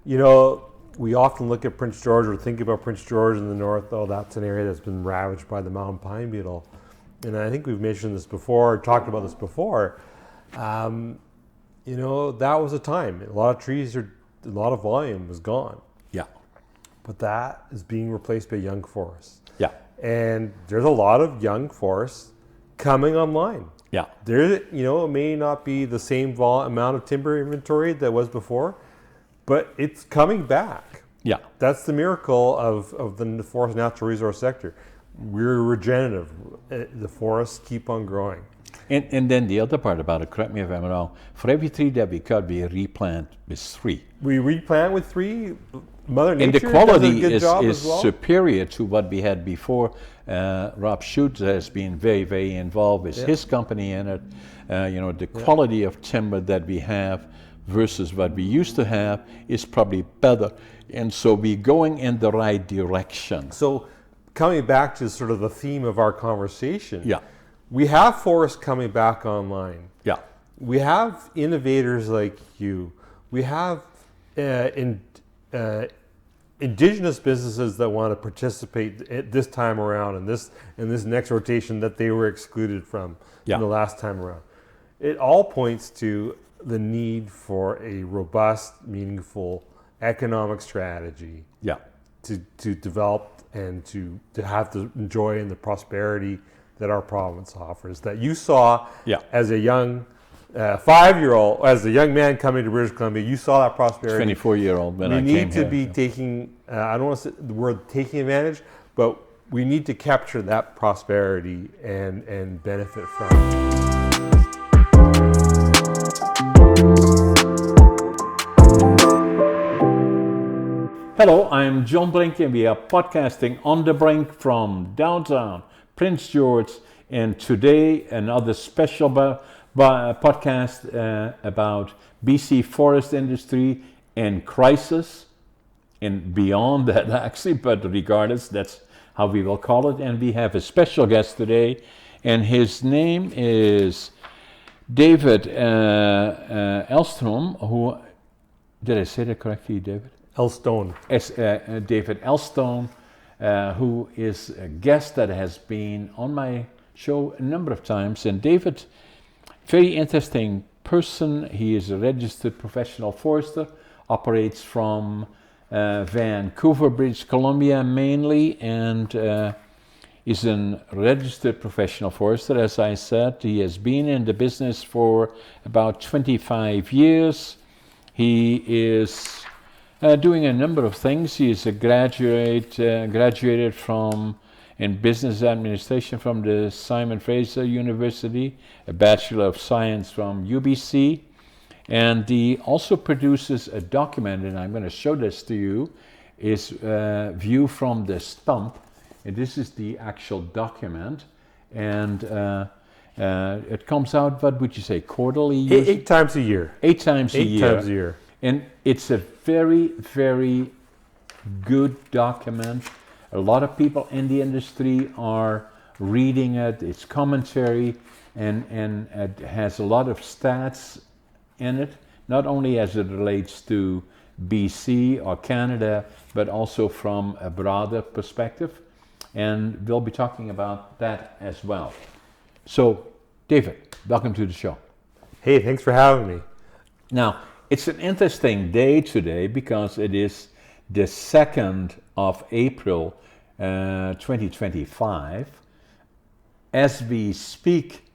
we often look at Prince George or think about Prince George in the north. Oh, that's an area that's been ravaged by the mountain pine beetle. And I think we've mentioned this before, talked about this before. That was a time. A lot of trees, a lot of volume was gone. Yeah. But that is being replaced by young forests. Yeah. And there's a lot of young forests coming online. Yeah. There, it may not be the same amount of timber inventory that was before, but it's coming back. Yeah. That's the miracle of the forest natural resource sector. We're regenerative. The forests keep on growing. And then the other part about it, correct me if I'm wrong, for every tree that we cut, we replant with 3. We replant with 3. Mother Nature and the quality does a good job is as well. superior to what we had before. Rob Schutz has been very, very involved with his company in it. The quality of timber that we have versus what we used to have is probably better. And so we're going in the right direction. So coming back to sort of the theme of our conversation, Yeah. we have forests coming back online. Yeah. We have innovators like you. We have Indigenous businesses that want to participate at this time around in this next rotation that they were excluded from in the last time around. It all points to the need for a robust, meaningful economic strategy to develop and to have the joy and the prosperity that our province offers. That you saw as a young 5-year-old, as a young man coming to British Columbia, you saw that prosperity. 24-year-old when I came here. We need to here, be taking, I don't want to say the word taking advantage, but we need to capture that prosperity and benefit from it. Hello, I'm John Brink and we are podcasting on the Brink from downtown Prince George, and today another special podcast about BC forest industry and crisis, and beyond that actually, but regardless, that's how we will call it. And we have a special guest today, and his name is David Elstone, who, did I say that correctly, David? Elstone. David Elstone, who is a guest that has been on my show a number of times. And David, very interesting person. He is a registered professional forester, operates from Vancouver, British Columbia mainly, and is a registered professional forester, as I said. He has been in the business for about 25 years. He is doing a number of things. He is a graduated in business administration from the Simon Fraser University, a Bachelor of Science from UBC, and he also produces a document, and I'm going to show this to you, is View from the Stump, and this is the actual document, and it comes out, what would you say, quarterly? 8 times a year. 8 times a year. 8 times a year. And it's a very, very good document. A lot of people in the industry are reading it. It's commentary, and it has a lot of stats in it, not only as it relates to BC or Canada, but also from a broader perspective. And we'll be talking about that as well. So, David, welcome to the show. Hey, thanks for having me. Now, it's an interesting day today because it is the 2nd of April 2025. As we speak,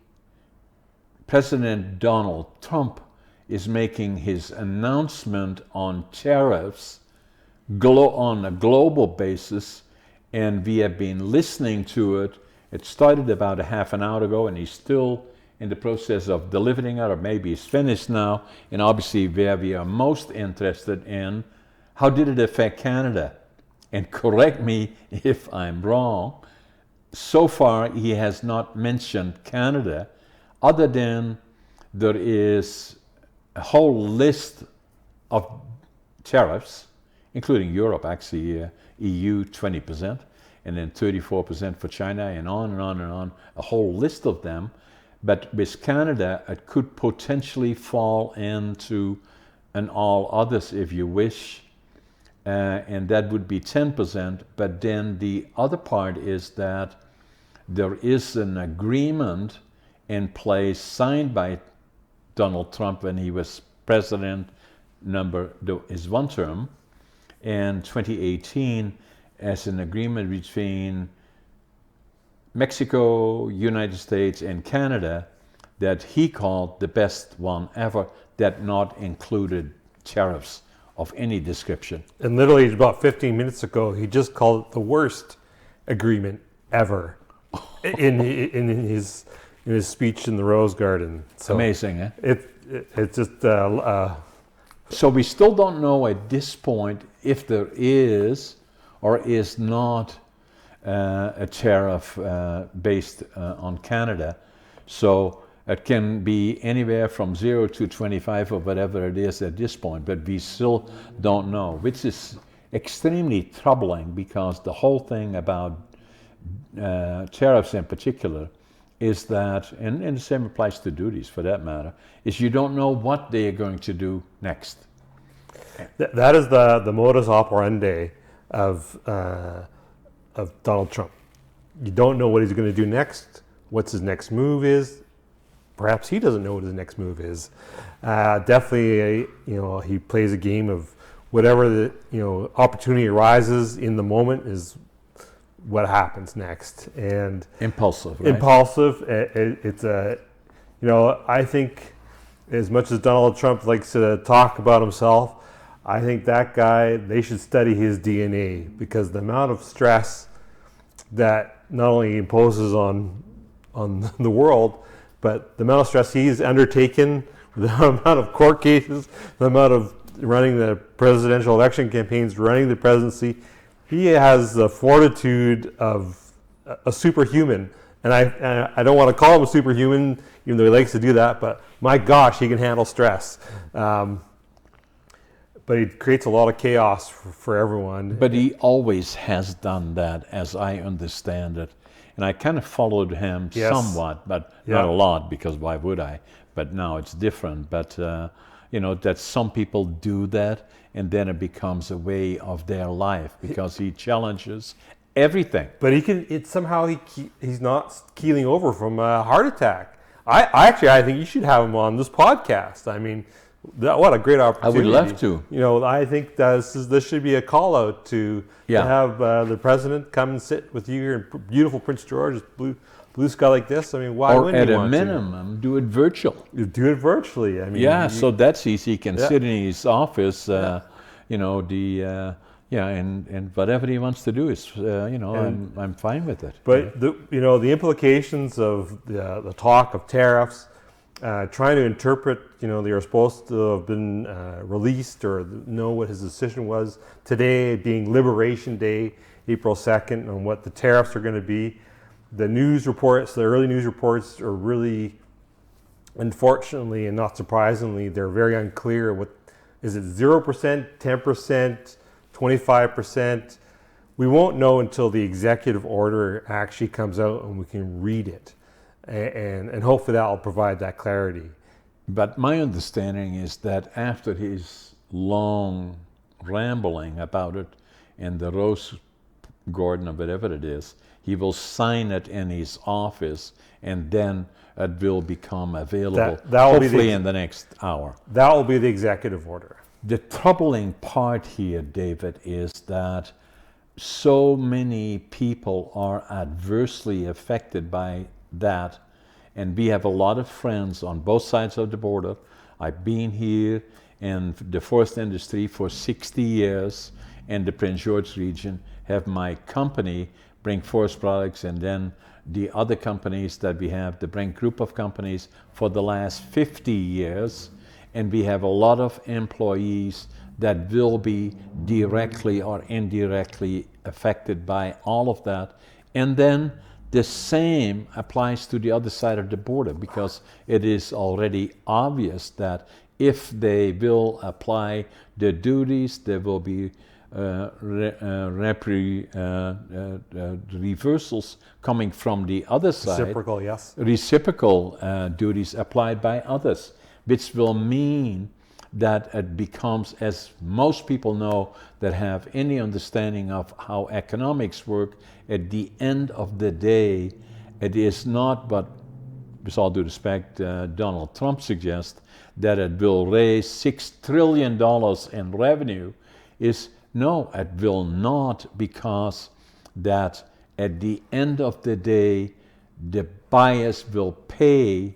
President Donald Trump is making his announcement on tariffs on a global basis, and we have been listening to it. It started about a half an hour ago, and he's still in the process of delivering it, or maybe it's finished now. And obviously where we are most interested in, how did it affect Canada? And correct me if I'm wrong, so far he has not mentioned Canada, other than there is a whole list of tariffs, including Europe actually, EU 20%, and then 34% for China, and on and on and on, a whole list of them. But with Canada, it could potentially fall into an all others, if you wish. and that would be 10%. But then the other part is that there is an agreement in place signed by Donald Trump when he was president, is one term, and 2018 as an agreement between Mexico, United States, and Canada that he called the best one ever, that not included tariffs of any description. And literally about 15 minutes ago, he just called it the worst agreement ever in his speech in the Rose Garden. So amazing, eh? It's just. So we still don't know at this point if there is or is not a tariff based on Canada. So it can be anywhere from 0 to 25 or whatever it is at this point, but we still don't know, which is extremely troubling, because the whole thing about tariffs in particular is that, and the same applies to duties for that matter, is you don't know what they are going to do next. That is the modus operandi of Donald Trump. You don't know what he's going to do next, what his next move is. Perhaps he doesn't know what his next move is. Definitely, he plays a game of whatever the opportunity arises in the moment is what happens next. And impulsive, right? Impulsive. It's I think as much as Donald Trump likes to talk about himself, I think that guy, they should study his DNA, because the amount of stress that not only imposes on the world, but the amount of stress he's undertaken, the amount of court cases, the amount of running the presidential election campaigns, running the presidency, he has the fortitude of a superhuman. And I don't want to call him a superhuman, even though he likes to do that, but my gosh, he can handle stress. But he creates a lot of chaos for everyone. But he always has done that, as I understand it. And I kind of followed him somewhat, but not a lot, because why would I? But now it's different. But, that some people do that, and then it becomes a way of their life, because he challenges everything. But he's not keeling over from a heart attack. I think you should have him on this podcast. I mean, what a great opportunity. I would love to. I think this should be a call out to have the president come and sit with you here in beautiful Prince George, blue sky like this. I mean, why wouldn't you want to? Or at a minimum, do it virtual. Do it virtually. I mean, so that's easy. He can sit in his office, and whatever he wants to do is, I'm fine with it. But the implications of the talk of tariffs, trying to interpret, they are supposed to have been released or know what his decision was today, being Liberation Day, April 2nd, on what the tariffs are going to be. The early news reports are really, unfortunately and not surprisingly, they're very unclear. Is it 0%, 10%, 25%? We won't know until the executive order actually comes out and we can read it. And hopefully that will provide that clarity. But my understanding is that after his long rambling about it in the Rose Garden or whatever it is, he will sign it in his office, and then it will become available hopefully in the next hour. That will be the executive order. The troubling part here, David, is that so many people are adversely affected by that, and we have a lot of friends on both sides of the border. I've been here in the forest industry for 60 years in the Prince George region, have my company, Brink Forest Products, and then the other companies that we have, the Brink group of companies, for the last 50 years. And we have a lot of employees that will be directly or indirectly affected by all of that. And then the same applies to the other side of the border, because it is already obvious that if they will apply the duties, there will be reversals coming from the other side. Reciprocal, yes. Reciprocal duties applied by others, which will mean that it becomes, as most people know that have any understanding of how economics work, at the end of the day, it is not, but with all due respect, Donald Trump suggests that it will raise $6 trillion in revenue. No, it will not, because that at the end of the day, the buyers will pay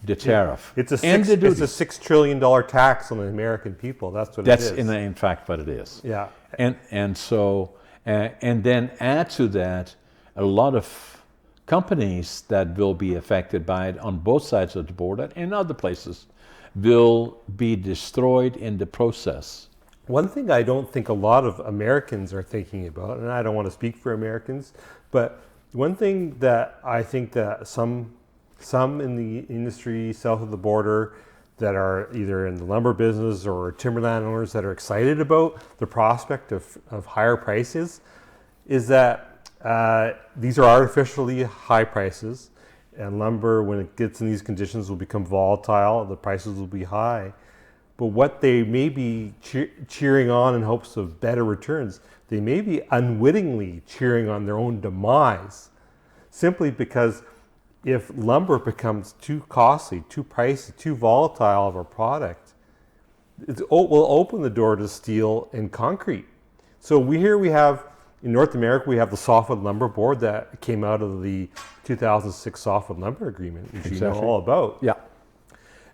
the tariff. It's a $6 trillion tax on the American people. That's what it is. That's in fact what it is. Yeah. And so, and then add to that a lot of companies that will be affected by it on both sides of the border and other places will be destroyed in the process. One thing I don't think a lot of Americans are thinking about, and I don't want to speak for Americans, but one thing that I think that some in the industry south of the border that are either in the lumber business or timberland owners that are excited about the prospect of higher prices is that these are artificially high prices, and lumber, when it gets in these conditions, will become volatile, the prices will be high. But what they may be cheering on in hopes of better returns, they may be unwittingly cheering on their own demise, simply because if lumber becomes too costly, too pricey, too volatile of a product, it will open the door to steel and concrete. So we have, in North America, we have the Softwood Lumber Board that came out of the 2006 Softwood Lumber Agreement, which you know all about. Yeah.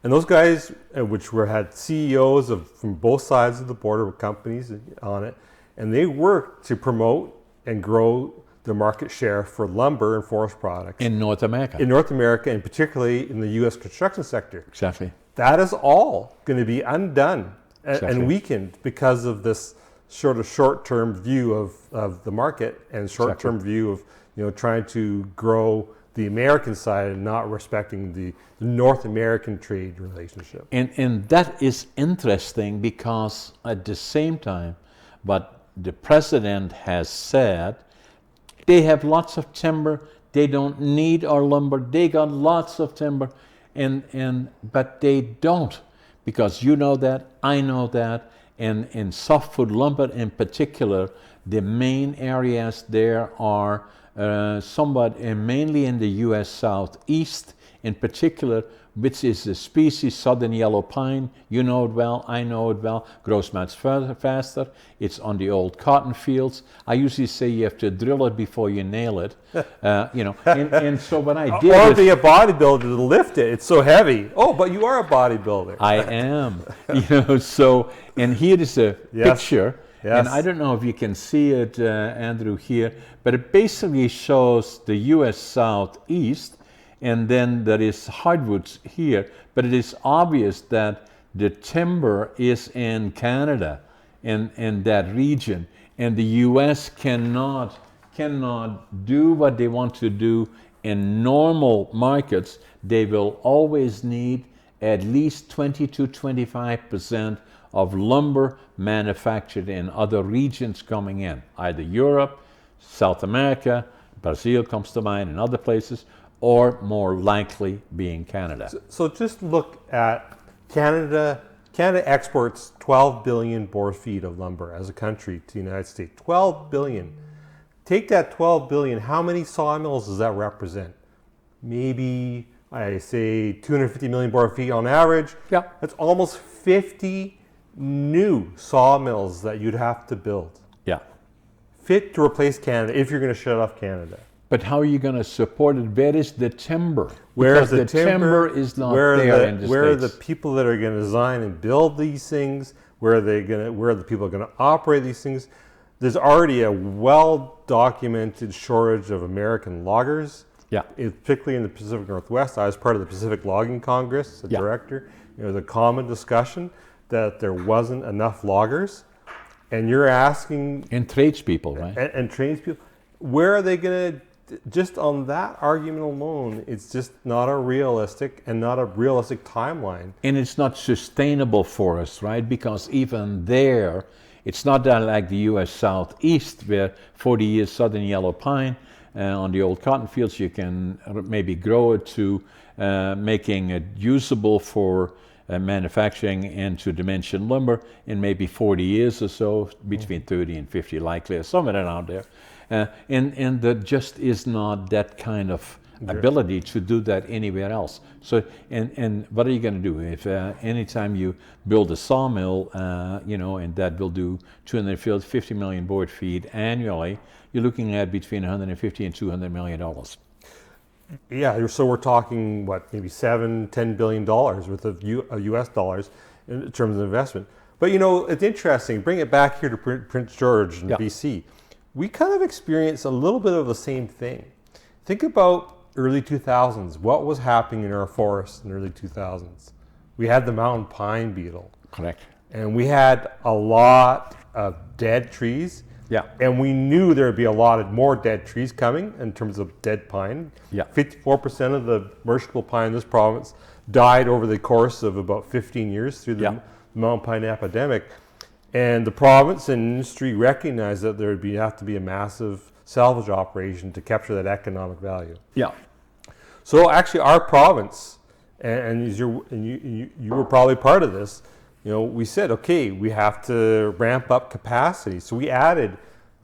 And those guys, which had CEOs from both sides of the border with companies on it, and they worked to promote and grow the market share for lumber and forest products. In North America. In North America, and particularly in the U.S. construction sector. Exactly. That is all going to be undone and weakened because of this sort of short-term view of the market and short-term view of trying to grow the American side and not respecting the North American trade relationship. And that is interesting, because at the same time, but the president has said they have lots of timber, they don't need our lumber, they got lots of timber, but they don't, because you know that, I know that, and in softwood lumber in particular, the main areas there are somewhat mainly in the U.S. Southeast in particular, which is the species southern yellow pine. You know it well, I know it well, grows much faster. It's on the old cotton fields. I usually say you have to drill it before you nail it. And so what I did or be a bodybuilder to lift it. It's so heavy. Oh, but you are a bodybuilder. I am. And here is a picture. Yes. And I don't know if you can see it, Andrew, here, but it basically shows the U.S. Southeast, and then there is hardwoods here, but it is obvious that the timber is in Canada, in that region, and the U.S. cannot do what they want to do in normal markets. They will always need at least 20 to 25% of lumber manufactured in other regions coming in, either Europe, South America, Brazil comes to mind, and other places, or more likely being Canada. So just look at Canada. Canada exports 12 billion board feet of lumber as a country to the United States. 12 billion. Take that 12 billion, how many sawmills does that represent? Maybe, I say, 250 million board feet on average. Yeah. That's almost 50 new sawmills that you'd have to build. Yeah. Fit to replace Canada if you're going to shut off Canada. But how are you going to support it? Where is the timber? Where is the timber is not there in the States. Where are the people that are going to design and build these things? Where are the people going to operate these things? There's already a well-documented shortage of American loggers. Yeah. Particularly in the Pacific Northwest. I was part of the Pacific Logging Congress, the director. It was a common discussion that there wasn't enough loggers, and you're asking... And tradespeople, right? And tradespeople. Where are they going to... Just on that argument alone, it's just not a realistic timeline. And it's not sustainable for us, right? Because even there, it's not that like the U.S. Southeast, where 40 years southern yellow pine, on the old cotton fields, you can maybe grow it to making it usable for manufacturing into dimension lumber in maybe 40 years or so, between 30 and 50 likely, or somewhere around there. And there just is not that kind of ability to do that anywhere else. So, and what are you going to do if anytime you build a sawmill, and that will do 250 million board feet annually, you're looking at between 150 and 200 million dollars. Yeah, so we're talking maybe $7-10 billion worth of U.S. dollars in terms of investment. But it's interesting. Bring it back here to Prince George in BC. We kind of experienced a little bit of the same thing. Think about early 2000s. What was happening in our forests in early 2000s? We had the mountain pine beetle. Correct. And we had a lot of dead trees. Yeah. And we knew there would be a lot of more dead trees coming in terms of dead pine. Yeah. 54% of the merchantable pine in this province died over the course of about 15 years through the mountain pine epidemic. And the province and industry recognized that there would have to be a massive salvage operation to capture that economic value. Yeah. So actually our province, and you were probably part of this, we said, okay, we have to ramp up capacity. So we added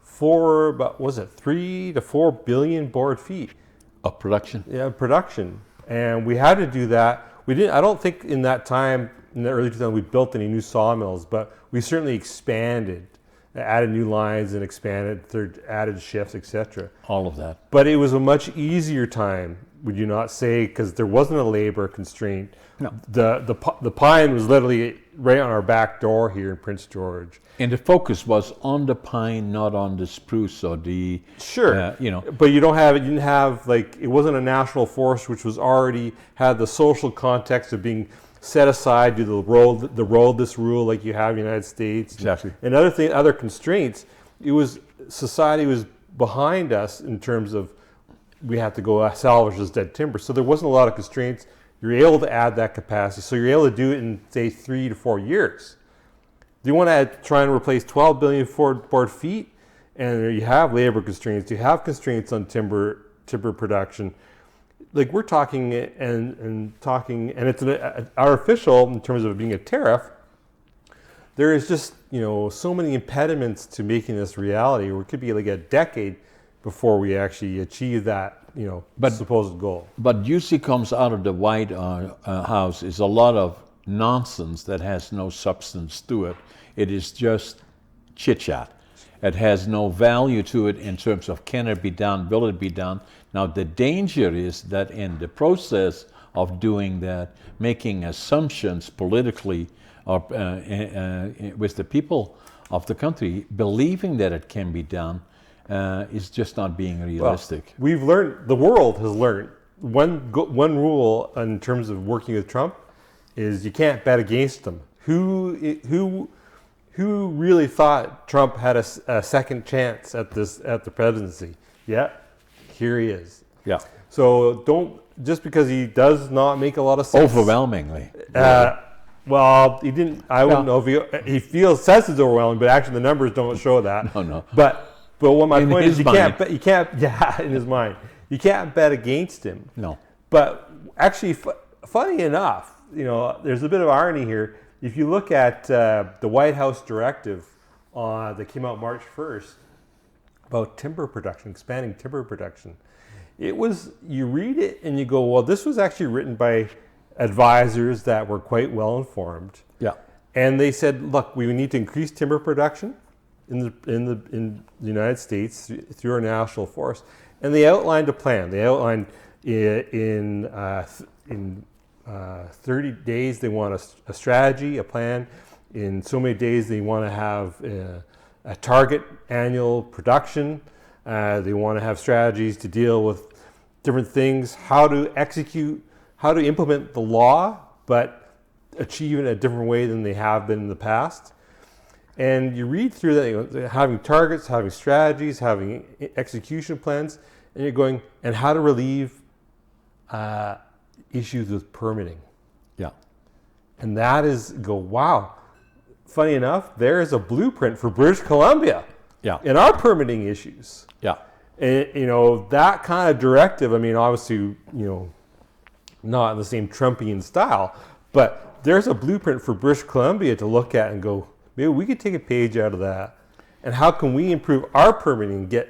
3 to 4 billion board feet of production. Yeah, production. And we had to do that. I don't think in that time, in the early 2000s, we built any new sawmills, but we certainly expanded, added new lines and added shifts, etc. All of that. But it was a much easier time, would you not say, because there wasn't a labor constraint. No. The pine was literally right on our back door here in Prince George. And the focus was on the pine, not on the spruce or the... Sure. But you didn't have, it wasn't a national forest which was already had the social context of being set aside due to the roadless rule like you have in the United States. Exactly. And other constraints. Society was behind us in terms of we have to go salvage this dead timber. So there wasn't a lot of constraints. You're able to add that capacity. So you're able to do it in, say, 3 to 4 years. Do you want to try and replace 12 billion board feet? And you have labor constraints. You have constraints on timber production. We're talking and it's artificial in terms of it being a tariff. There is just, so many impediments to making this reality, or it could be a decade before we actually achieve that, supposed goal. But usually comes out of the White House is a lot of nonsense that has no substance to it. It is just chit-chat. It has no value to it in terms of can it be done, will it be done. Now the danger is that in the process of doing that, making assumptions politically or with the people of the country, believing that it can be done, is just not being realistic. Well, the world has learned, one rule in terms of working with Trump is you can't bet against him. Who really thought Trump had a second chance at the presidency? Yeah, here he is. Yeah. So just because he does not make a lot of sense. Overwhelmingly. Well, he didn't. I wouldn't know if he says it's overwhelming, but actually the numbers don't show that. No. But what my point is, you can't. In his mind, you can't bet against him. No. But actually, funny enough, there's a bit of irony here. If you look at the White House directive that came out March 1st about timber production, expanding timber production, you read it and you go, well, this was actually written by advisors that were quite well informed. Yeah. And they said, look, we need to increase timber production in the United States through our national forest. And they outlined a plan. They outlined in 30 days they want a strategy, a plan. In so many days they want to have a target annual production. They want to have strategies to deal with different things, how to implement the law, but achieve it in a different way than they have been in the past. And you read through that, having targets, having strategies, having execution plans, and you're going, and how to relieve issues with permitting. Yeah. And that wow. Funny enough, there is a blueprint for British Columbia. Yeah. In our permitting issues. Yeah. And, that kind of directive, obviously, not in the same Trumpian style, but there's a blueprint for British Columbia to look at and go, maybe we could take a page out of that. And how can we improve our permitting, get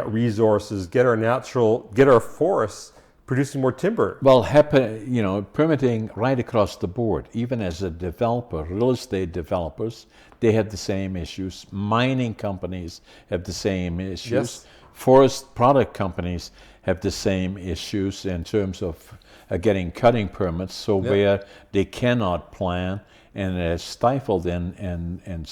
resources, get our forests producing more timber? Well, permitting right across the board, even as a developer, real estate developers, they have the same issues. Mining companies have the same issues. Yes. Forest product companies have the same issues in terms of getting cutting permits, so where they cannot plan and are stifled and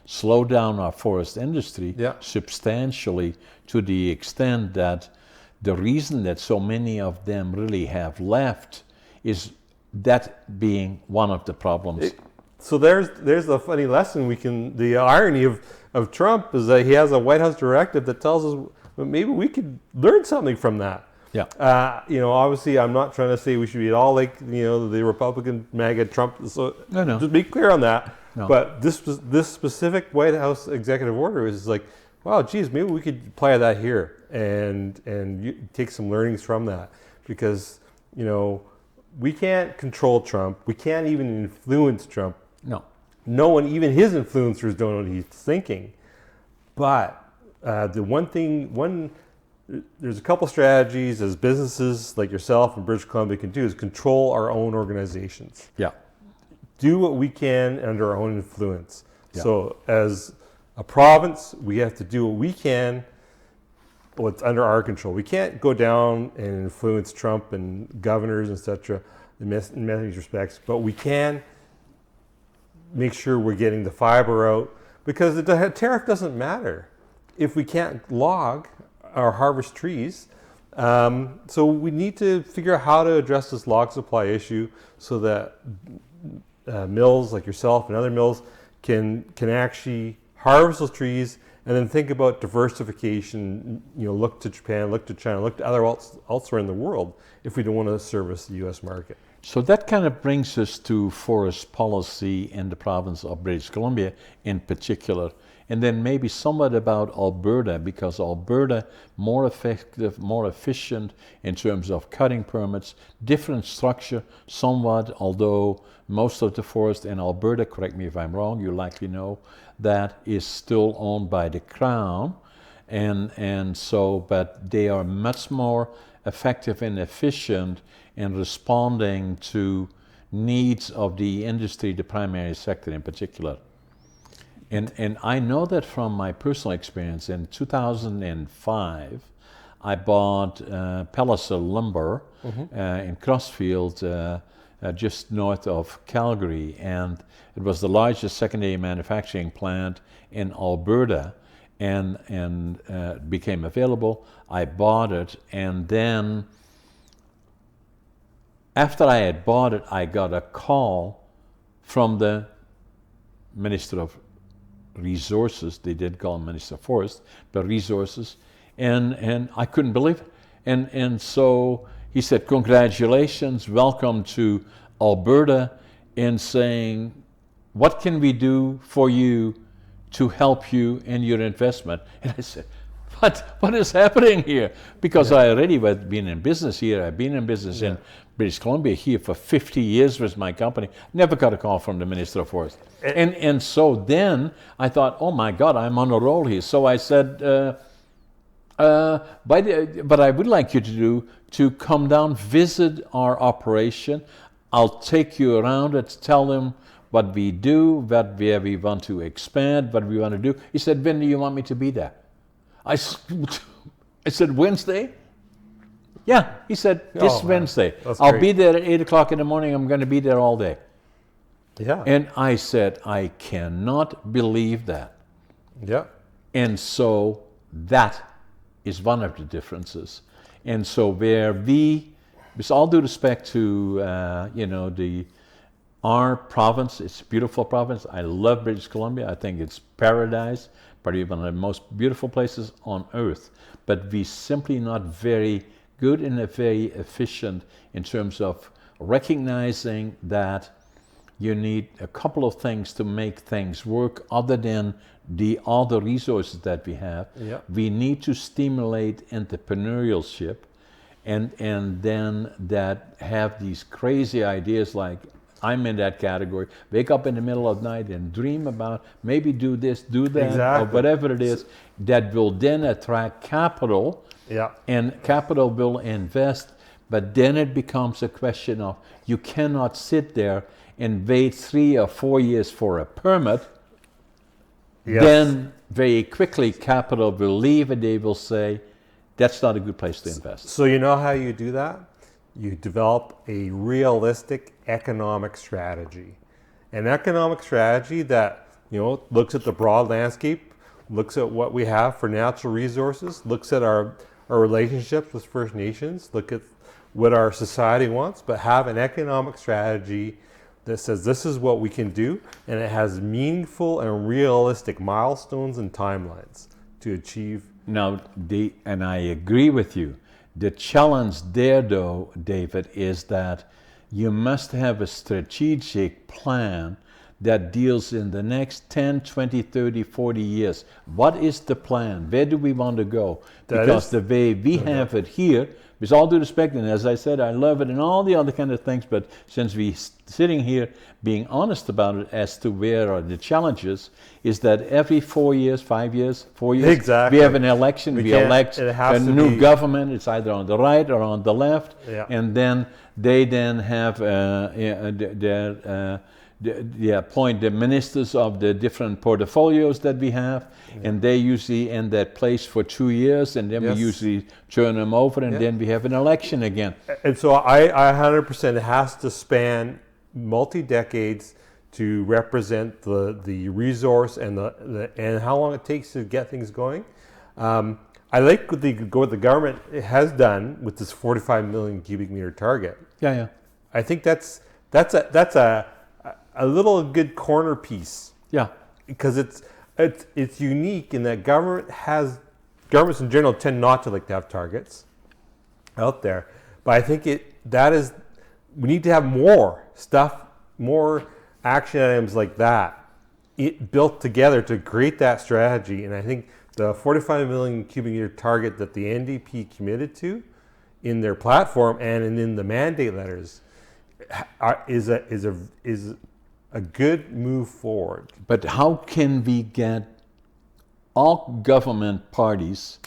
slow down our forest industry substantially, to the extent that the reason that so many of them really have left is that being one of the problems. So there's a funny lesson the irony of Trump is that he has a White House directive that tells us maybe we could learn something from that. Yeah. Obviously I'm not trying to say we should be all like, the Republican MAGA Trump. So No. just be clear on that. No. But this specific White House executive order is like, wow, geez, maybe we could apply that here and take some learnings from that, because we can't control Trump. We can't even influence Trump. No one, even his influencers, don't know what he's thinking. But there's a couple strategies as businesses like yourself and British Columbia can do is control our own organizations. Yeah. Do what we can under our own influence. Yeah. So as a province, we have to do what we can, what's under our control. We can't go down and influence Trump and governors, etc. in many respects, but we can make sure we're getting the fiber out, because the tariff doesn't matter if we can't log or harvest trees. So we need to figure out how to address this log supply issue so that mills like yourself and other mills can actually harvest those trees, and then think about diversification. Look to Japan, look to China, look to elsewhere in the world if we don't want to service the U.S. market. So that kind of brings us to forest policy in the province of British Columbia in particular, and then maybe somewhat about Alberta, because Alberta, more effective, more efficient in terms of cutting permits, different structure somewhat, although most of the forest in Alberta, correct me if I'm wrong, you likely know, that is still owned by the Crown, but they are much more effective and efficient in responding to needs of the industry, the primary sector in particular. And I know that from my personal experience. In 2005, I bought Palliser Lumber in Crossfield, just north of Calgary, and it was the largest secondary manufacturing plant in Alberta, and it became available. I bought it, and then after I had bought it, I got a call from the Minister of Resources. They did call him Minister of Forest, but Resources, and I couldn't believe it. And so he said, "Congratulations, welcome to Alberta," and saying, "What can we do for you to help you in your investment?" And I said, What is happening here? Because I already had been in business here. I've been in business in British Columbia here for 50 years with my company. Never got a call from the Minister of Forest. And so then I thought, oh my God, I'm on a roll here. So I said, but I would like you to come down, visit our operation. I'll take you around and tell them what we do, where we want to expand, what we want to do. He said, "When do you want me to be there?" I said, "Wednesday?" Yeah, he said, "This Wednesday. I'll be there at 8 o'clock in the morning. I'm going to be there all day." Yeah. And I said, "I cannot believe that." Yeah. And so that is one of the differences. And so where with all due respect to, our province, it's a beautiful province. I love British Columbia. I think it's paradise, probably one of the most beautiful places on earth. But we're simply not very good and very efficient in terms of recognizing that you need a couple of things to make things work other than all the resources that we have. Yeah. We need to stimulate entrepreneurship and then that have these crazy ideas like I'm in that category. Wake up in the middle of the night and dream about maybe do this, do that, or whatever it is that will then attract capital. Yeah. And capital will invest, but then it becomes a question of you cannot sit there and wait 3 or 4 years for a permit. Yes. Then very quickly capital will leave and they will say, that's not a good place to invest. So you know how you do that? You develop a realistic economic strategy. An economic strategy that, looks at the broad landscape, looks at what we have for natural resources, looks at our relationships with First Nations, look at what our society wants, but have an economic strategy that says this is what we can do, and it has meaningful and realistic milestones and timelines to achieve. Now, and I agree with you. The challenge there, though, David, is that you must have a strategic plan that deals in the next 10, 20, 30, 40 years. What is the plan? Where do we want to go? Because the way we have it here, with all due respect, and as I said, I love it and all the other kind of things, but since we're sitting here being honest about it as to where are the challenges, is that every 4 years, 5 years, 4 years, exactly. we have an election, we elect a new government, it's either on the right or on the left, and then they then have they appoint the ministers of the different portfolios that we have, and they usually in that place for 2 years, and then we usually turn them over, and then we have an election again. And so I 100%, it has to span multi-decades to represent the resource and and how long it takes to get things going. I like what the government has done with this 45 million cubic meter target. Yeah. I think that's a little good corner piece. Yeah. Because it's unique in that governments in general tend not to like to have targets out there. But I think we need to have more stuff, more action items like that built together to create that strategy. And I think the 45 million cubic meter target that the NDP committed to in their platform and in the mandate letters is a good move forward. But how can we get all government parties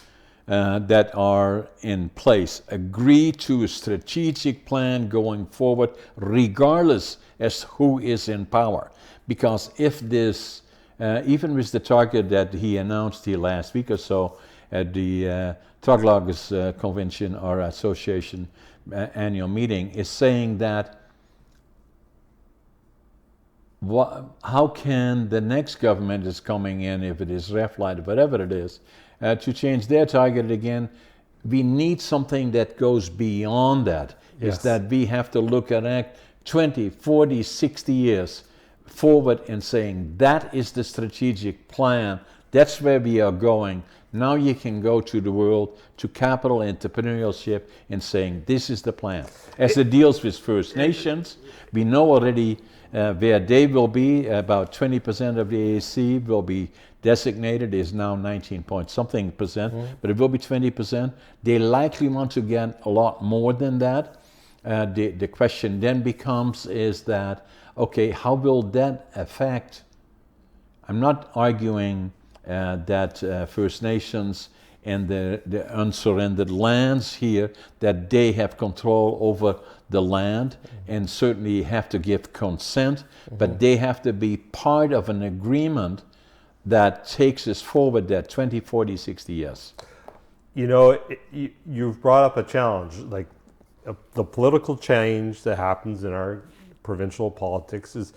that are in place agree to a strategic plan going forward, regardless as who is in power? Because if this, even with the target that he announced here last week or so at the Truck Loggers Convention or Association annual meeting, is saying that how can the next government is coming in, if it is Reflight, whatever it is, to change their target again? We need something that goes beyond that. Is that we have to look at 20, 40, 60 years forward and saying that is the strategic plan. That's where we are going. Now you can go to the world, to capital entrepreneurship, and saying this is the plan. As it deals with First Nations, we know already where they will be. About 20% of the AAC will be designated, is now 19 point something percent, but it will be 20%. They likely want to get a lot more than that. The question then becomes is that, okay, how will that affect? I'm not arguing that First Nations and the unsurrendered lands here, that they have control over the land and certainly have to give consent, but they have to be part of an agreement that takes us forward that 20, 40, 60 years. You've brought up a challenge, like the political change that happens in our provincial politics is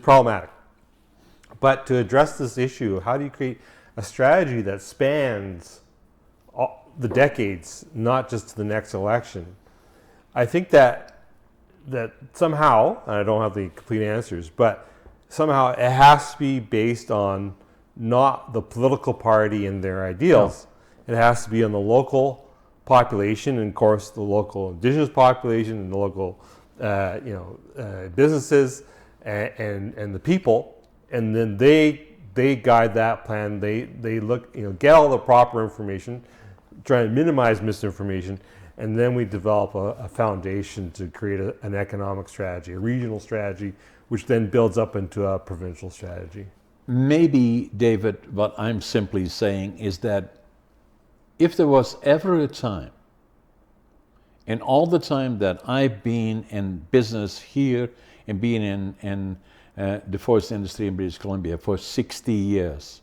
problematic. But to address this issue, how do you create a strategy that spans the decades, not just to the next election? I think that somehow, and I don't have the complete answers, but somehow it has to be based on not the political party and their ideals. No. It has to be on the local population, and of course the local Indigenous population and the local businesses and the people, and then they guide that plan. They look, get all the proper information, try to minimize misinformation, and then we develop a foundation to create an economic strategy, a regional strategy, which then builds up into a provincial strategy. Maybe, David, what I'm simply saying is that if there was ever a time, in all the time that I've been in business here and being in the forest industry in British Columbia for 60 years,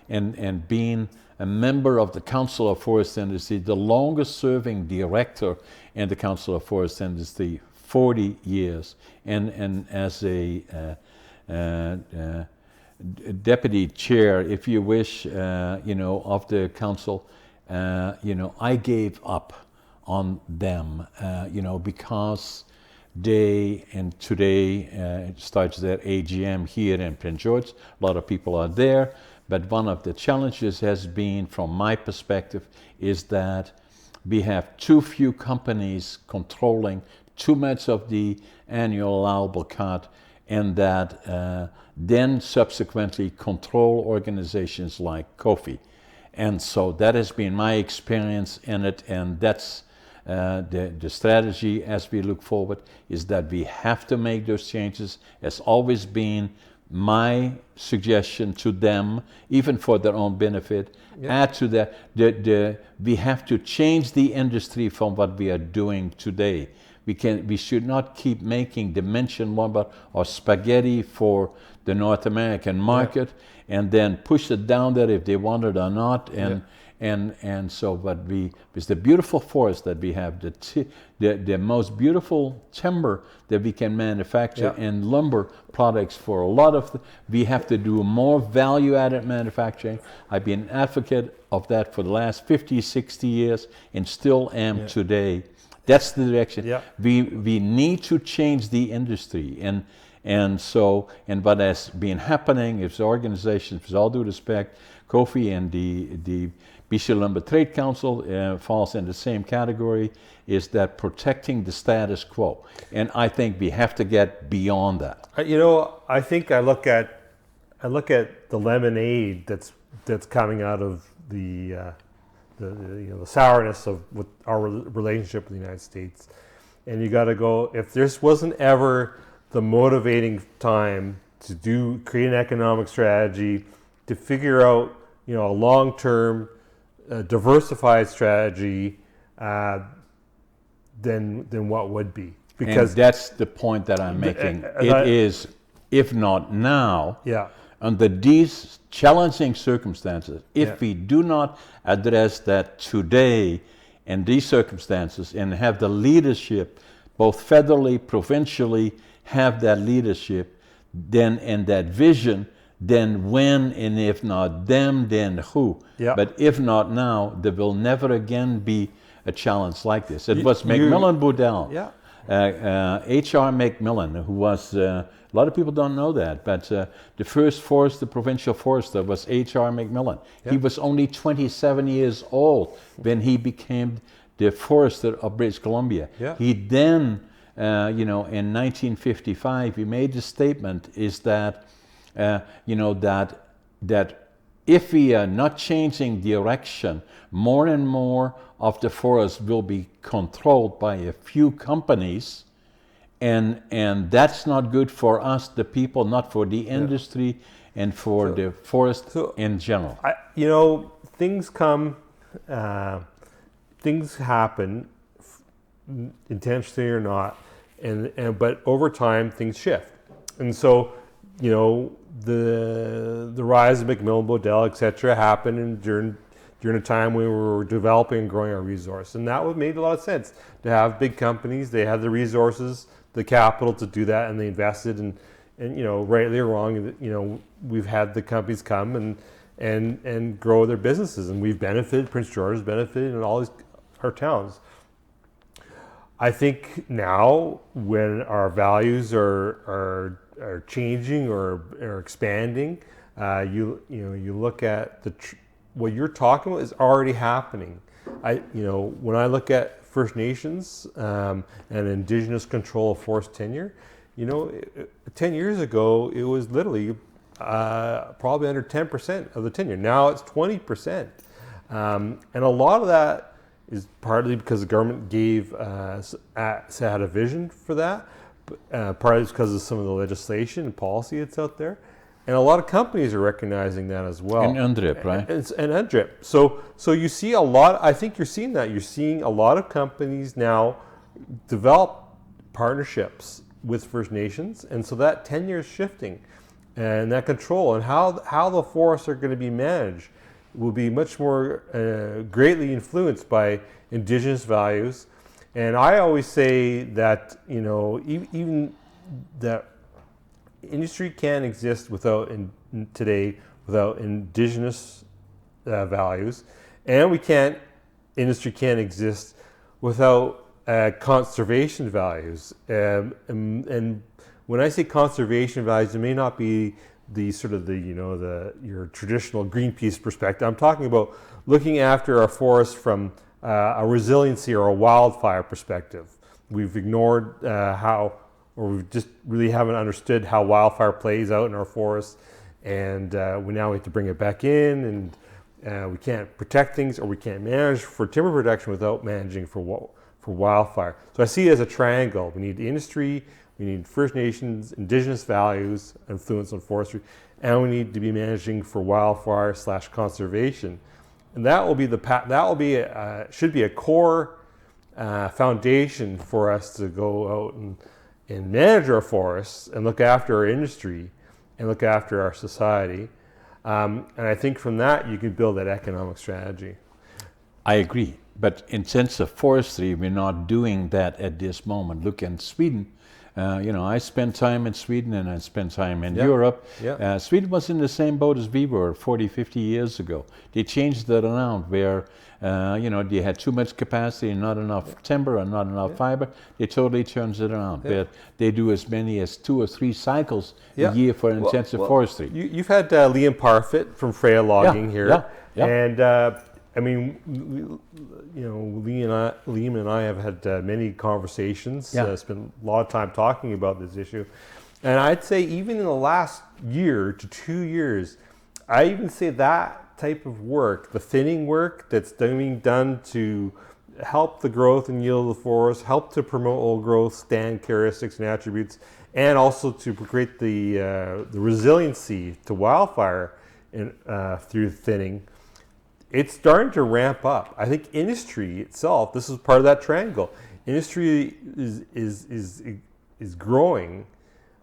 and being a member of the Council of Forest Industry, the longest serving director in the Council of Forest Industry, 40 years, and as a deputy chair, if you wish, of the council, I gave up on them, because they, and today it starts their AGM here in Prince George. A lot of people are there, but one of the challenges has been, from my perspective, is that we have too few companies controlling too much of the annual allowable cut, and that then subsequently control organizations like COFI. And so that has been my experience in it, and that's the strategy as we look forward, is that we have to make those changes. Has always been my suggestion to them, even for their own benefit. Add to that, we have to change the industry from what we are doing today. We should not keep making dimension lumber or spaghetti for the North American market and then push it down there if they want it or not. And so, but with the beautiful forest that we have, the most beautiful timber that we can manufacture and lumber products for a lot of, we have to do more value-added manufacturing. I've been an advocate of that for the last 50, 60 years and still am today. That's the direction. We need to change the industry, and what has been happening is organizations, with all due respect, COFI and the BC Lumber Trade Council falls in the same category, is that protecting the status quo, and I think we have to get beyond that. I think I look at the lemonade that's coming out of the sourness of with our relationship with the United States, and you got to go. If this wasn't ever the motivating time to create an economic strategy, to figure out a long-term diversified strategy, then what would be? Because and that's the point that I'm making. It is, if not now, under these challenging circumstances, if we do not address that today in these circumstances and have the leadership, both federally, provincially, have that leadership, then in that vision, then when, and if not them, then who? But if not now, there will never again be a challenge like this. It was Macmillan Boudel, H.R. Macmillan, who was, a lot of people don't know that, but the first provincial forester was H.R. Macmillan. He was only 27 years old when he became the forester of British Columbia. He then, in 1955, he made the statement is that, that if we are not changing direction, more and more of the forest will be controlled by a few companies, and that's not good for us, the people, not for the industry, and for the forest in general. Things come, things happen, intentionally or not, but over time things shift, and so the rise of Macmillan Boudel, etc., happened during a time when we were developing and growing our resource, and that made a lot of sense to have big companies. They had the resources, the capital to do that, and they invested. And rightly or wrong, we've had the companies come and grow their businesses, and we've benefited. Prince George has benefited, and all our towns. I think now, when our values are changing or are expanding, you look at what you're talking about is already happening. When I look at First Nations and Indigenous control of forest tenure, 10 years ago it was literally probably under 10% of the tenure. Now it's 20%, and a lot of that is partly because the government had a vision for that. Partly it's because of some of the legislation and policy that's out there. And a lot of companies are recognizing that as well. And UNDRIP, right? And UNDRIP. So you see a lot, I think you're seeing that. You're seeing a lot of companies now develop partnerships with First Nations. And so that tenure is shifting. And that control and how the forests are going to be managed will be much more greatly influenced by Indigenous values. And I always say that, even that industry can't exist without Indigenous values, and industry can't exist without conservation values. And when I say conservation values, it may not be your traditional Greenpeace perspective. I'm talking about looking after our forests from a resiliency or a wildfire perspective. We've ignored we just really haven't understood how wildfire plays out in our forests, and we have to bring it back in, and we can't protect things, or we can't manage for timber protection without managing for wildfire. So I see it as a triangle. We need industry, we need First Nations, Indigenous values, influence on forestry, and we need to be managing for wildfire / conservation. And that will be should be a core foundation for us to go out and manage our forests and look after our industry and look after our society. And I think from that you can build that economic strategy. I agree. But in sense of forestry, we're not doing that at this moment. Look in Sweden. I spent time in Sweden and I spent time in Europe. Yeah. Sweden was in the same boat as we were 40, 50 years ago. They changed that around where, they had too much capacity and not enough timber and not enough fiber. They totally turned it around. But they do as many as 2 or 3 cycles a year for intensive forestry. You've had Liam Parfit from Freya Logging here. Yeah. And Liam and I have had many conversations. Spent a lot of time talking about this issue, and I'd say even in the last year to 2 years, I even say that type of work, the thinning work that's being done to help the growth and yield of the forest, help to promote old growth, stand characteristics and attributes, and also to create the resiliency to wildfire through thinning. It's starting to ramp up. I think industry itself, this is part of that triangle. Industry is growing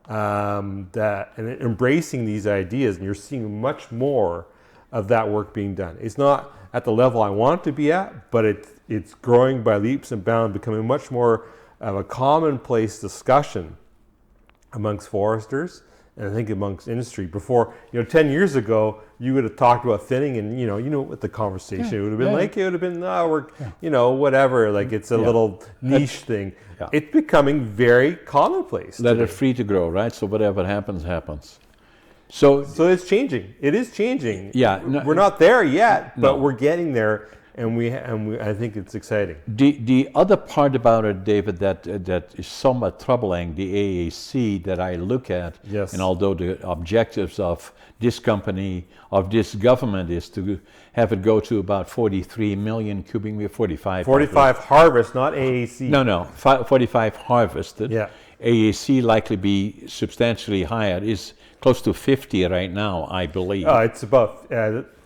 and embracing these ideas, and you're seeing much more of that work being done. It's not at the level I want it to be at, but it's growing by leaps and bounds, becoming much more of a commonplace discussion amongst foresters. And I think amongst industry. Before, 10 years ago, you would have talked about thinning, and what the conversation it would have been like. It would have been, whatever. Like it's a little niche thing. Yeah. It's becoming very commonplace. Let it free to grow, right? So whatever happens, happens. So it's changing. It is changing. Yeah, we're not there yet, but we're getting there. And we I think it's exciting. The other part about it, David, that is somewhat troubling, the AAC that I look at, and although the objectives of this company, of this government, is to have it go to about 43 million cubic meters, 45. 45 harvest, not AAC. No, 45 harvested. Yeah. AAC likely be substantially higher. Is close to 50 right now, I believe. It's about.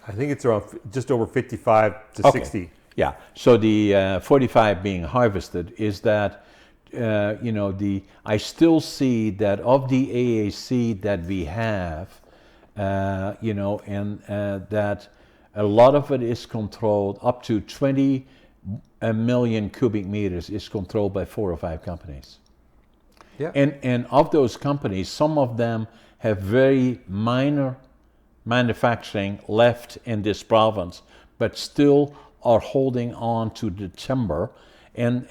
I think it's around just over 55 to 60. Yeah. So the 45 being harvested is that, I still see that of the AAC that we have, that a lot of it is controlled, up to 20 million cubic meters is controlled by 4 or 5 companies. Yeah. And of those companies, some of them have very minor manufacturing left in this province, but still are holding on to the timber and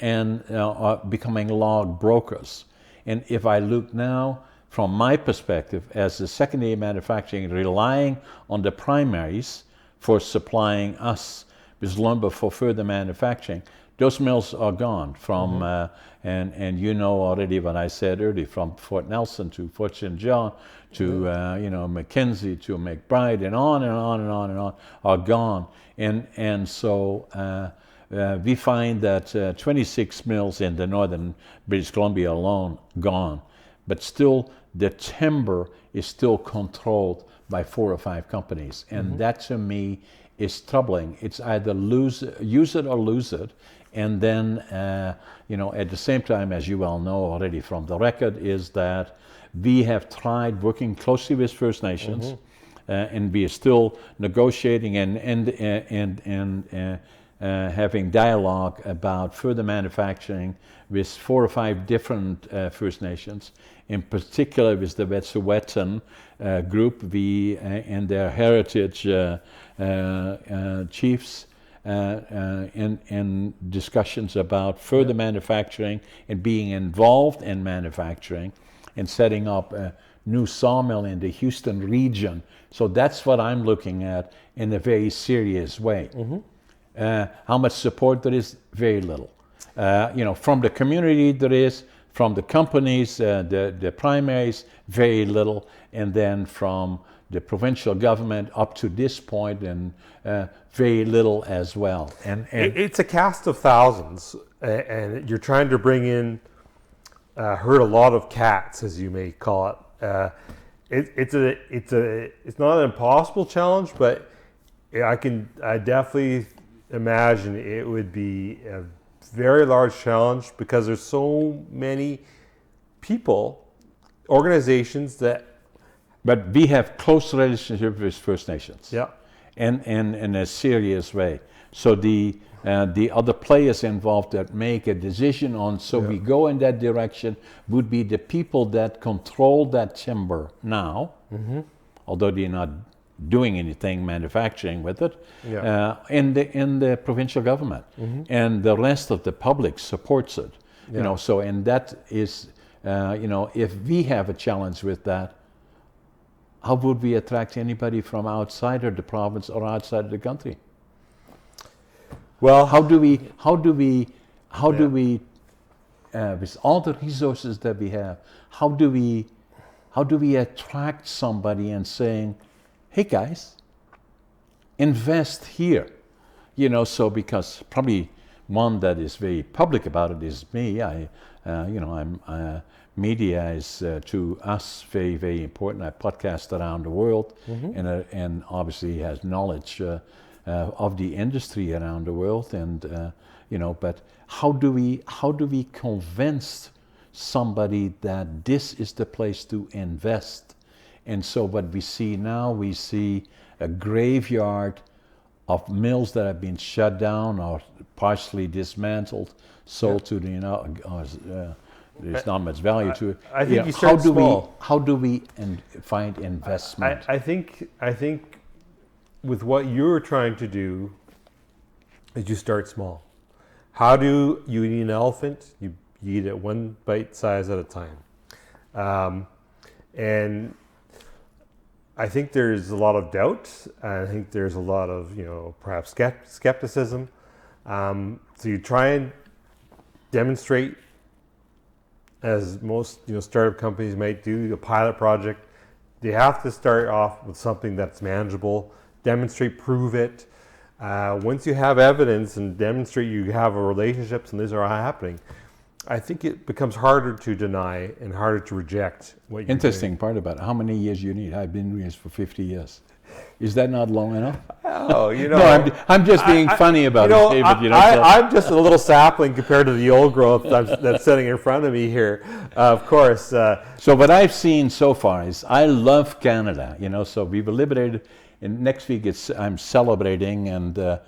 are becoming log brokers. And if I look now from my perspective as the secondary manufacturing relying on the primaries for supplying us with lumber for further manufacturing, those mills are gone from, and already what I said earlier, from Fort Nelson to Fort St. John to, Mackenzie to McBride and on and on and on and on are gone. And so we find that 26 mills in the northern British Columbia alone gone, but still the timber is still controlled by 4 or 5 companies, and that to me is troubling. It's either use it or lose it, and then at the same time, as you well know already from the record, is that we have tried working closely with First Nations, and we are still negotiating and having dialogue about further manufacturing with 4 or 5 different First Nations, in particular with the Wet'suwet'en group, and their heritage chiefs, in discussions about further manufacturing and being involved in manufacturing and setting up a new sawmill in the Houston region. So that's what I'm looking at in a very serious way. How much support there is? Very little. From the community there is, from the companies, the primaries, very little, and then from the provincial government up to this point, and very little as well. And it's a cast of thousands, and you're trying to bring in herd a lot of cats, as you may call it. It's not an impossible challenge, but I definitely imagine it would be a very large challenge because there's so many people, organizations that. But we have close relationship with First Nations. Yeah. And in a serious way. So the other players involved that make a decision on, we go in that direction, would be the people that control that timber now, although they're not doing anything manufacturing with it, in the provincial government, and the rest of the public supports it. And that is, if we have a challenge with that, how would we attract anybody from outside of the province or outside of the country? Well, how do we, with all the resources that we have, how do we attract somebody and saying, hey guys, invest here, because probably one that is very public about it is me. Media is to us very, very important. I podcast around the world, and obviously has knowledge of the industry around the world, and but how do we convince somebody that this is the place to invest? And so what we see now, we see a graveyard of mills that have been shut down or partially dismantled, sold to the there's not much value to it. I think you start small. How do we find investment? I think with what you're trying to do is you start small. How do you eat an elephant? You eat it one bite size at a time. And I think there's a lot of doubt. I think there's a lot of, perhaps skepticism. So you try and demonstrate, as most startup companies might do, a pilot project. They have to start off with something that's manageable, demonstrate, prove it. Once you have evidence and demonstrate you have relationships and these are happening, I think it becomes harder to deny and harder to reject what you're Interesting doing. part about it. How many years you need? I've been doing this for 50 years. Is that not long enough? Oh, No, I'm just being funny about it, David. I'm just a little sapling compared to the old growth that's sitting in front of me here, of course. So what I've seen so far is I love Canada. So we were liberated, and next week I'm celebrating, and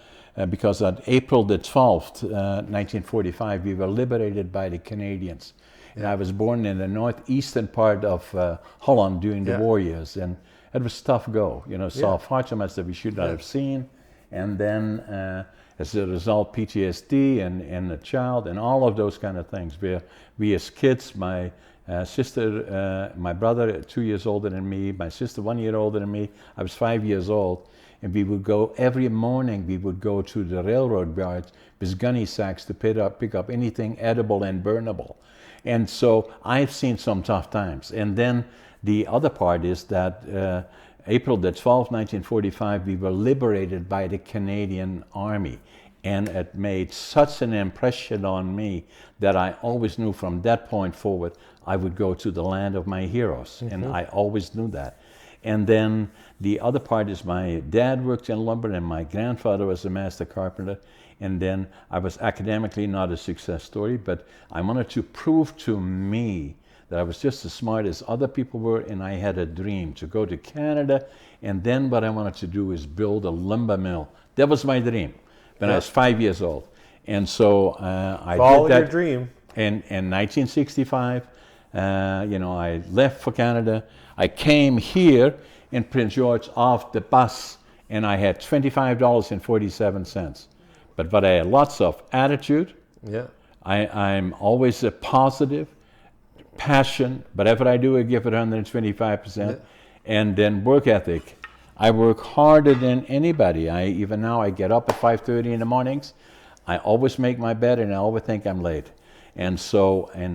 because on April the 12th, 1945, we were liberated by the Canadians. And I was born in the northeastern part of Holland during the war years, and it was tough go. Saw far too much that we should not have seen, and then as a result, PTSD and a child and all of those kind of things. We as kids, my sister, my brother 2 years older than me, my sister 1 year older than me, I was 5 years old, and we would go every morning. We would go to the railroad yards with gunny sacks to pick up anything edible and burnable. And so I've seen some tough times. And then the other part is that April the 12th, 1945, we were liberated by the Canadian Army. And it made such an impression on me that I always knew from that point forward I would go to the land of my heroes. And I always knew that. And then the other part is my dad worked in lumber and my grandfather was a master carpenter. And then I was academically not a success story, but I wanted to prove to me that I was just as smart as other people were, and I had a dream to go to Canada. And then what I wanted to do is build a lumber mill. That was my dream when I was 5 years old. And so I Follow did that. your dream. In 1965, I left for Canada. I came here in Prince George off the bus, and I had $25.47. But I had lots of attitude. Yeah. I'm always a positive, passion. Whatever I do, I give it 125%. Yeah. And then work ethic. I work harder than anybody. Even now I get up at 5:30 in the mornings. I always make my bed and I always think I'm late. And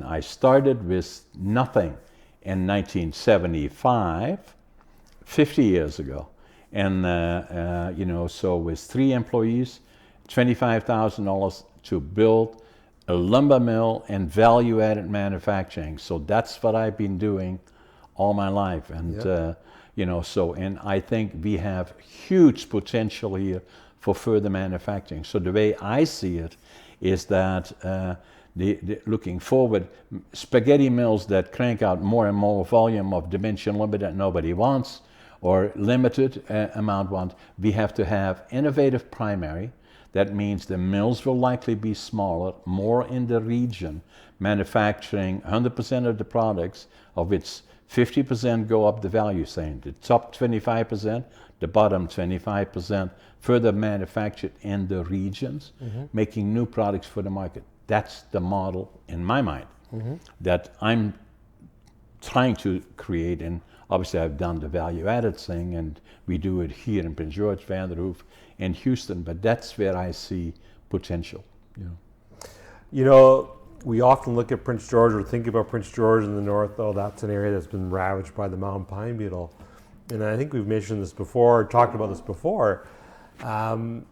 I started with nothing in 1975, 50 years ago. And, so with 3 employees, $25,000 to build a lumber mill and value-added manufacturing. So that's what I've been doing all my life. And, and I think we have huge potential here for further manufacturing. So the way I see it is that looking forward, spaghetti mills that crank out more and more volume of dimension lumber that nobody wants or limited amount want, we have to have innovative primary. That means the mills will likely be smaller, more in the region, manufacturing 100% of the products, of which 50% go up the value chain. The top 25%, the bottom 25%, further manufactured in the regions, making new products for the market. That's the model, in my mind, that I'm trying to create. And obviously I've done the value-added thing, and we do it here in Prince George, Vanderhoof, and Houston, but that's where I see potential. We often look at Prince George or think about Prince George in the north. Oh, that's an area that's been ravaged by the mountain pine beetle. And I think we've mentioned this before, talked about this before. That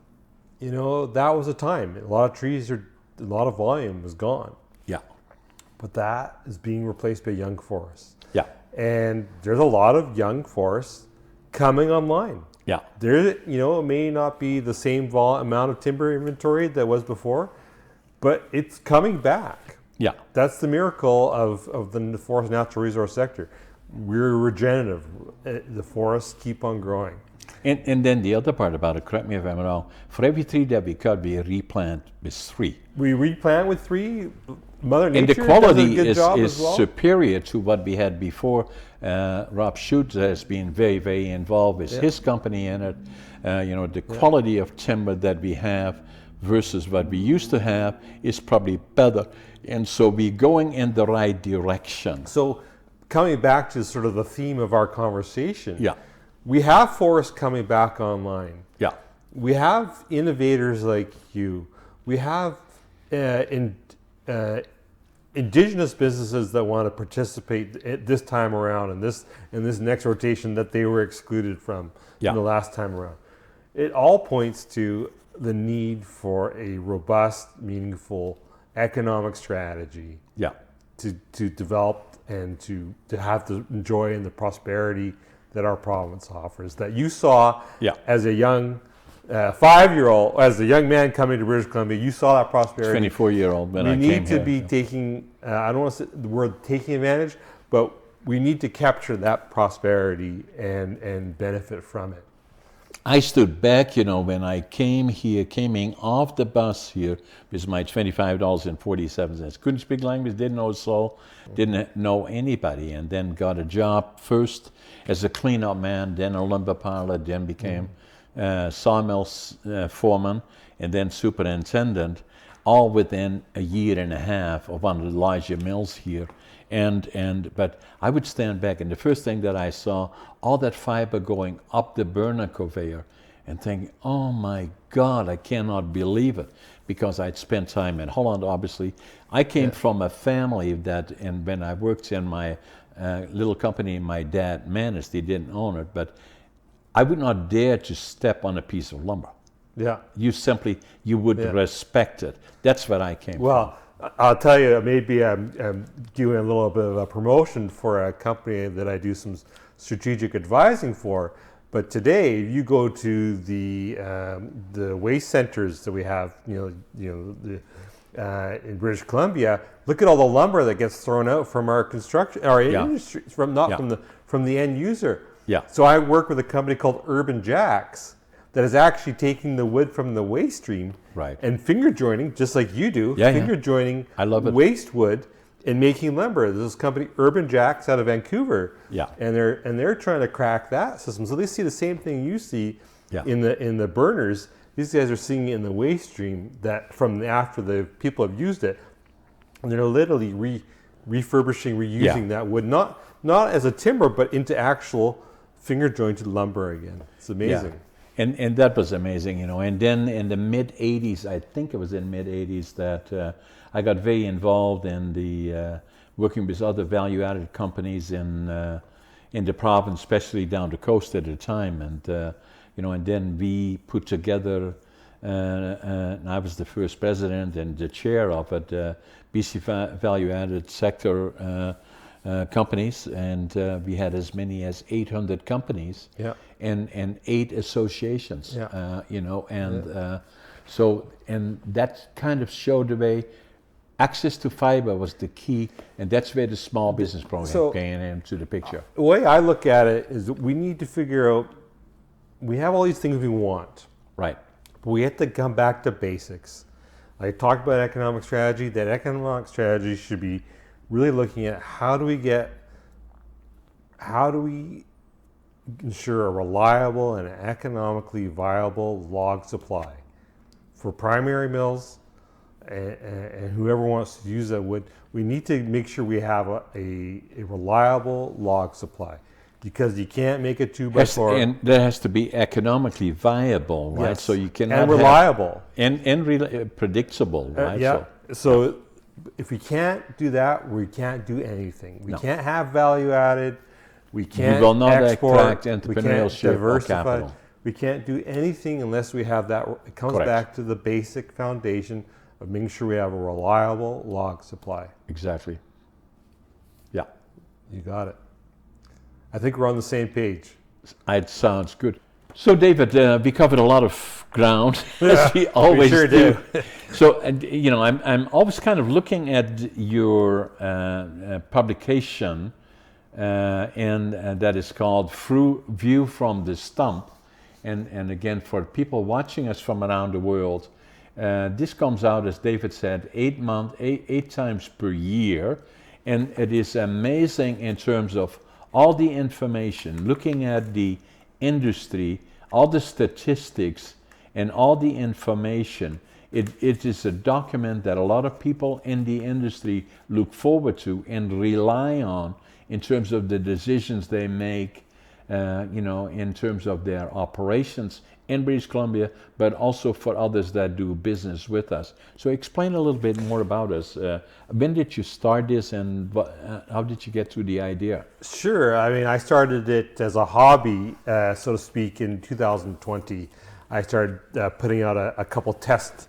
was a time. A lot of trees, a lot of volume was gone. Yeah. But that is being replaced by young forests. Yeah. And there's a lot of young forests coming online. Yeah. It may not be the same amount of timber inventory that was before, but it's coming back. Yeah. That's the miracle of the forest natural resource sector. We're regenerative. The forests keep on growing. And then the other part about it, correct me if I'm wrong, for every tree that we cut, we replant with 3. We replant with 3. Mother Nature and the quality does a good job is as well. superior to what we had before. Rob Schutz has been very, very involved with his company in it. The quality of timber that we have versus what we used to have is probably better. And so we're going in the right direction. So coming back to sort of the theme of our conversation, yeah, we have forests coming back online. Yeah. We have innovators like you. We have Indigenous businesses that want to participate this time around in this next rotation that they were excluded from in the last time around. It all points to the need for a robust, meaningful economic strategy to develop and to have the joy and the prosperity that our province offers. That you saw as a young 5-year-old, as a young man coming to British Columbia, you saw that prosperity. 24-year-old when I came here. We need to be taking, I don't want to say the word taking advantage, but we need to capture that prosperity and benefit from it. I stood back, when I came off the bus here with my $25.47. Couldn't speak language, didn't know soul, didn't know anybody, and then got a job first as a cleanup man, then a lumber parlor, then became sawmill foreman, and then superintendent, all within a year and a half of one of the larger mills here. But I would stand back, and the first thing that I saw, all that fiber going up the burner conveyor, and thinking, oh my God, I cannot believe it, because I'd spent time in Holland, obviously. I came from a family and when I worked in my little company my dad managed, he didn't own it, but I would not dare to step on a piece of lumber. Yeah. You would respect it. That's what I came Well, I'll tell you, maybe I'm doing a little bit of a promotion for a company that I do some strategic advising for. But today, you go to the waste centers that we have, in British Columbia. Look at all the lumber that gets thrown out from our construction, our industry, from the end user. Yeah. So I work with a company called Urban Jacks that is actually taking the wood from the waste stream and finger joining, just like you do, joining I love it. waste wood and making lumber. There's this company, Urban Jacks, out of Vancouver, and they're trying to crack that system. So they see the same thing you see in the burners. These guys are seeing it in the waste stream that from after the people have used it, and they're literally refurbishing, reusing that wood, not as a timber, but into actual finger jointed lumber again. It's amazing. Yeah. And that was amazing, And then in the mid 80s, I think it was in mid 80s that I got very involved in the working with other value added companies in the province, especially down the coast at the time, and then we put together. And I was the first president and the chair of it, BC Value Added Sector companies, and we had as many as 800 companies and 8 associations, so that kind of showed the way. Access to fiber was the key, and that's where the small business program came into the picture. The way I look at it is that we need to figure out, we have all these things we want. Right. But we have to come back to basics. I talked about economic strategy. That economic strategy should be really looking at how do we ensure a reliable and economically viable log supply for primary mills and whoever wants to use that wood. We need to make sure we have a reliable log supply, because you can't make a 2x4. And that has to be economically viable, right? Yes. So you cannot and reliable and predictable, right? So if we can't do that, we can't do anything. We can't have value added. We can't will not export. attract We can't entrepreneurship or diversify. capital. We can't do anything unless we have that. It comes back to the basic foundation of making sure we have a reliable log supply. Exactly. Yeah. You got it. I think we're on the same page. It sounds good. So, David, we covered a lot of ground, as we always do. So, I'm always kind of looking at your publication, and that is called View from the Stump. And again, for people watching us from around the world, this comes out, as David said, 8 times per year, and it is amazing in terms of all the information, looking at the industry, all the statistics, and all the information. It is a document that a lot of people in the industry look forward to and rely on in terms of the decisions they make, in terms of their operations in British Columbia, but also for others that do business with us. So explain a little bit more about us. When did you start this, and how did you get to the idea? Sure. I mean, I started it as a hobby, so to speak, in 2020. I started putting out a couple test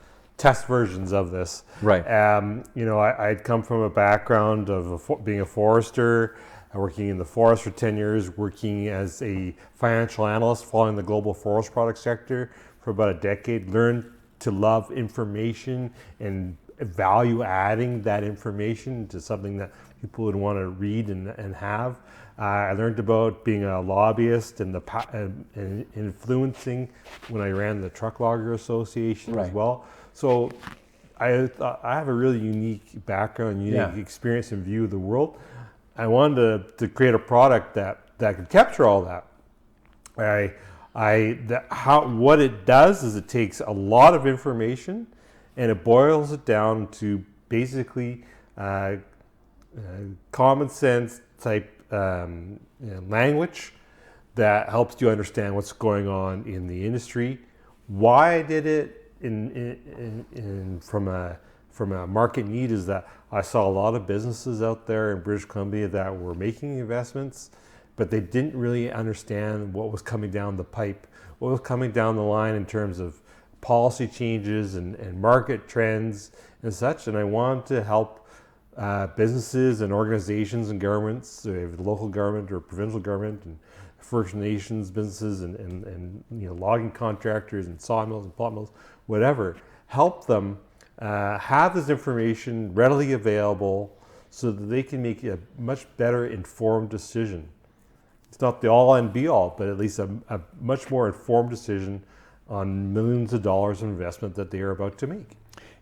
versions of this. Right. I'd come from a background of being a forester, working in the forest for 10 years, working as a financial analyst, following the global forest product sector for about a decade, learned to love information and value adding that information to something that people would want to read and have. I learned about being a lobbyist and influencing when I ran the Truck Logger Association as well. So I have a really unique background, unique experience and view of the world. I wanted to create a product that could capture all that. What it does is it takes a lot of information and it boils it down to basically common sense type language that helps you understand what's going on in the industry. Why I did it from a market need is that I saw a lot of businesses out there in British Columbia that were making investments, but they didn't really understand what was coming down the pipe, what was coming down the line in terms of policy changes and market trends and such. And I want to help businesses and organizations and governments, so the local government or provincial government and First Nations businesses and logging contractors and sawmills and pulp mills, whatever, help them have this information readily available so that they can make a much better informed decision. It's not the all and be all, but at least a much more informed decision on millions of dollars of investment that they are about to make.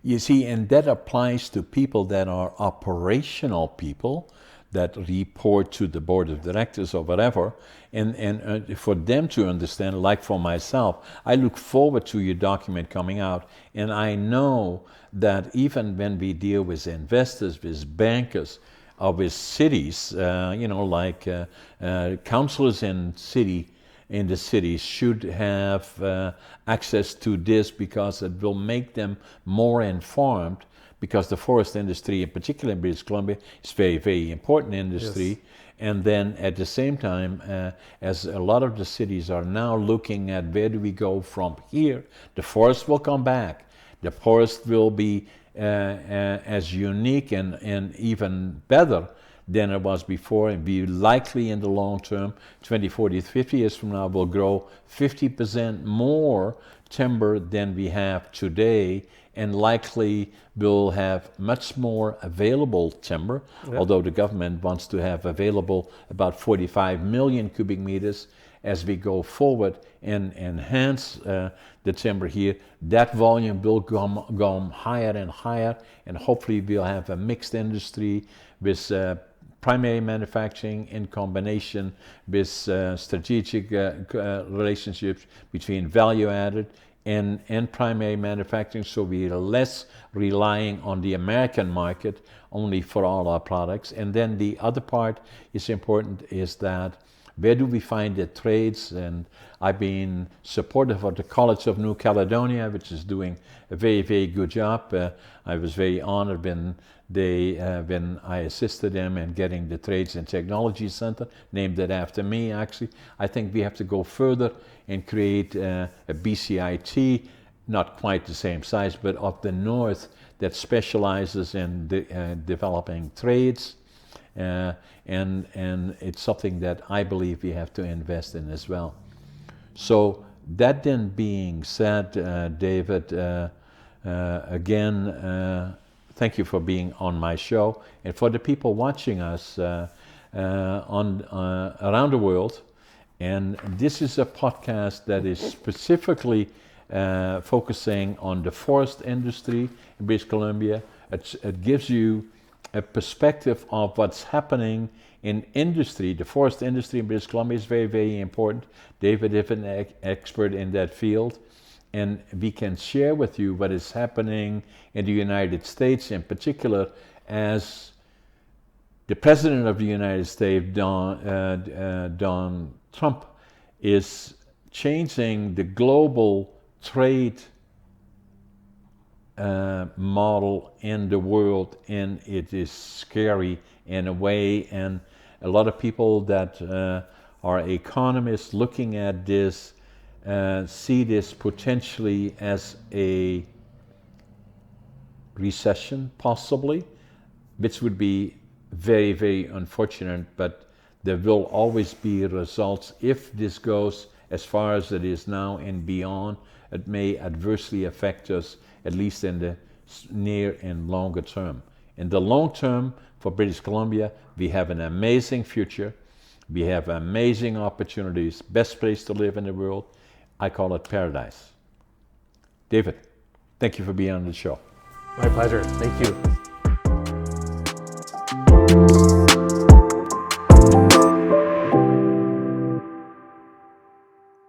You see, and that applies to people that are operational people that report to the board of directors or whatever, and for them to understand, like for myself, I look forward to your document coming out, and I know that even when we deal with investors, with bankers, or with cities, like councillors in the cities should have access to this because it will make them more informed, because the forest industry, in particular in British Columbia, is very, very important industry. Yes. And then at the same time, as a lot of the cities are now looking at where do we go from here, the forest will come back. The forest will be as unique and even better than it was before, and we likely in the long term, 20, 40, 50 years from now, will grow 50% more timber than we have today, and likely will have much more available timber, although the government wants to have available about 45 million cubic meters as we go forward and enhance the timber here. That volume will go higher and higher, and hopefully we'll have a mixed industry with primary manufacturing in combination with strategic relationships between value added and primary manufacturing, so we are less relying on the American market only for all our products. And then the other part is important, is that where do we find the trades? And I've been supportive of the College of New Caledonia, which is doing a very, very good job. I was very honored when I assisted them in getting the Trades and Technology Center, named it after me actually. I think we have to go further and create a BCIT, not quite the same size, but of the north, that specializes in developing trades. And it's something that I believe we have to invest in as well. So that then being said, David, again, thank you for being on my show, and for the people watching us around the world. And this is a podcast that is specifically focusing on the forest industry in British Columbia. It gives you a perspective of what's happening in industry. The forest industry in British Columbia is very, very important. David is an expert in that field, and we can share with you what is happening in the United States, in particular, as the President of the United States, Donald Trump, is changing the global trade model in the world, and it is scary in a way. And a lot of people that are economists looking at this see this potentially as a recession, possibly, which would be very, very unfortunate, but there will always be results. If this goes as far as it is now and beyond, it may adversely affect us, at least in the near and longer term. In the long term, for British Columbia, we have an amazing future. We have amazing opportunities, best place to live in the world. I call it paradise. David, thank you for being on the show. My pleasure. Thank you.